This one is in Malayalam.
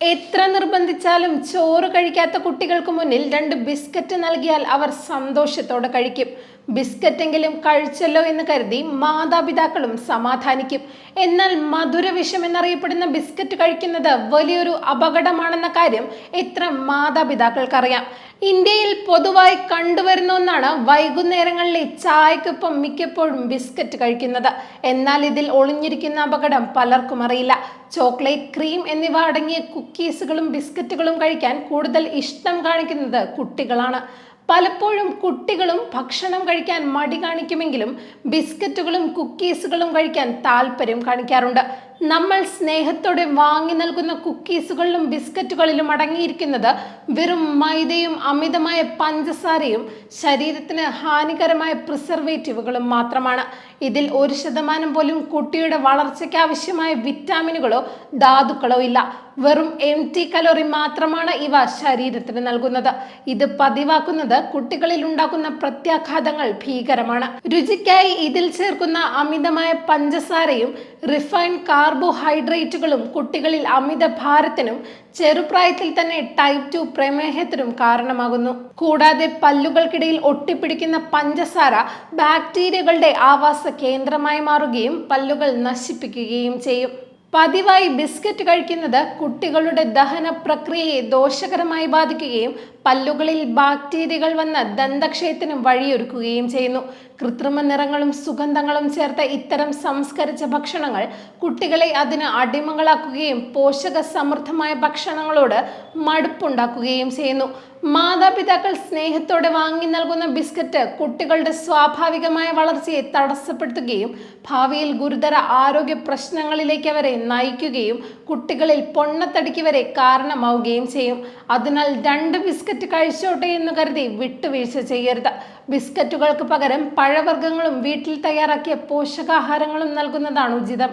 എത്ര നിർബന്ധിച്ചാലും ചോറ് കഴിക്കാത്ത കുട്ടികൾക്ക് മുന്നിൽ 2 ബിസ്ക്കറ്റ് നൽകിയാൽ അവർ സന്തോഷത്തോടെ കഴിക്കും. ബിസ്ക്കറ്റെങ്കിലും കഴിച്ചല്ലോ എന്ന് കരുതി മാതാപിതാക്കളും സമാധാനിക്കും. എന്നാൽ മധുരവിഷം എന്നറിയപ്പെടുന്ന ബിസ്ക്കറ്റ് കഴിക്കുന്നത് വലിയൊരു അപകടമാണെന്ന കാര്യം എത്ര മാതാപിതാക്കൾക്കറിയാം? ഇന്ത്യയിൽ പൊതുവായി കണ്ടുവരുന്ന ഒന്നാണ് വൈകുന്നേരങ്ങളിലെ ചായക്കൊപ്പം മിക്കപ്പോഴും ബിസ്ക്കറ്റ് കഴിക്കുന്നത്. എന്നാൽ ഇതിൽ ഒളിഞ്ഞിരിക്കുന്ന അപകടം പലർക്കും അറിയില്ല. ചോക്ലേറ്റ്, ക്രീം എന്നിവ അടങ്ങിയ കുക്കീസുകളും ബിസ്ക്കറ്റുകളും കഴിക്കാൻ കൂടുതൽ ഇഷ്ടം കാണിക്കുന്നത് കുട്ടികളാണ്. പലപ്പോഴും കുട്ടികളും ഭക്ഷണം കഴിക്കാൻ മടി കാണിക്കുമെങ്കിലും ബിസ്ക്കറ്റുകളും കുക്കീസുകളും കഴിക്കാൻ താല്പര്യം കാണിക്കാറുണ്ട്. നമ്മൾ സ്നേഹത്തോടെ വാങ്ങി നൽകുന്ന കുക്കീസുകളിലും ബിസ്ക്കറ്റുകളിലും അടങ്ങിയിരിക്കുന്നത് വെറും മൈദയും അമിതമായ പഞ്ചസാരയും ശരീരത്തിന് ഹാനികരമായ പ്രിസർവേറ്റീവുകളും മാത്രമാണ്. ഇതിൽ 1% പോലും കുട്ടിയുടെ വളർച്ചയ്ക്ക് ആവശ്യമായ വിറ്റാമിനുകളോ ധാതുക്കളോ ഇല്ല. വെറും കലോറി മാത്രമാണ് ഇവ ശരീരത്തിന് നൽകുന്നത്. ഇത് പതിവാക്കുന്നത് കുട്ടികളിൽ ഉണ്ടാക്കുന്ന പ്രത്യാഘാതങ്ങൾ ഭീകരമാണ്. രുചിക്കായി ഇതിൽ ചേർക്കുന്ന അമിതമായ പഞ്ചസാരയും റിഫൈൻഡ് കാർബോഹൈഡ്രേറ്റുകളും കുട്ടികളിൽ അമിത ഭാരത്തിനും ചെറുപ്രായത്തിൽ തന്നെ ടൈപ്പ് 2 പ്രമേഹത്തിനും കാരണമാകുന്നു. കൂടാതെ പല്ലുകൾക്കിടയിൽ ഒട്ടിപ്പിടിക്കുന്ന പഞ്ചസാര ബാക്ടീരിയകളുടെ ആവാസ കേന്ദ്രമായി മാറുകയും പല്ലുകൾ നശിപ്പിക്കുകയും ചെയ്യും. പതിവായി ബിസ്ക്കറ്റ് കഴിക്കുന്നത് കുട്ടികളുടെ ദഹന പ്രക്രിയയെ ദോഷകരമായി ബാധിക്കുകയും പല്ലുകളിൽ ബാക്ടീരിയകൾ വന്ന് ദന്തക്ഷയത്തിനും വഴിയൊരുക്കുകയും ചെയ്യുന്നു. കൃത്രിമ നിറങ്ങളും സുഗന്ധങ്ങളും ചേർത്ത ഇത്തരം സംസ്കരിച്ച ഭക്ഷണങ്ങൾ കുട്ടികളെ അതിന് അടിമകളാക്കുകയും പോഷക സമൃദ്ധമായ ഭക്ഷണങ്ങളോട് മടുപ്പുണ്ടാക്കുകയും ചെയ്യുന്നു. മാതാപിതാക്കൾ സ്നേഹത്തോടെ വാങ്ങി നൽകുന്ന ബിസ്ക്കറ്റ് കുട്ടികളുടെ സ്വാഭാവികമായ വളർച്ചയെ തടസ്സപ്പെടുത്തുകയും ഭാവിയിൽ ഗുരുതര ആരോഗ്യ പ്രശ്നങ്ങളിലേക്ക് അവരെ നയിക്കുകയും കുട്ടികളിൽ പൊണ്ണത്തടിക്ക് വരെ കാരണമാവുകയും ചെയ്യും. അതിനാൽ 2 ബിസ്ക്കറ്റ് കഴിച്ചോട്ടെ എന്ന് കരുതി വിട്ടുവീഴ്ച ചെയ്യരുത്. ബിസ്ക്കറ്റുകൾക്ക് പകരം പഴവർഗ്ഗങ്ങളും വീട്ടിൽ തയ്യാറാക്കിയ പോഷകാഹാരങ്ങളും നൽകുന്നതാണ് ഉചിതം.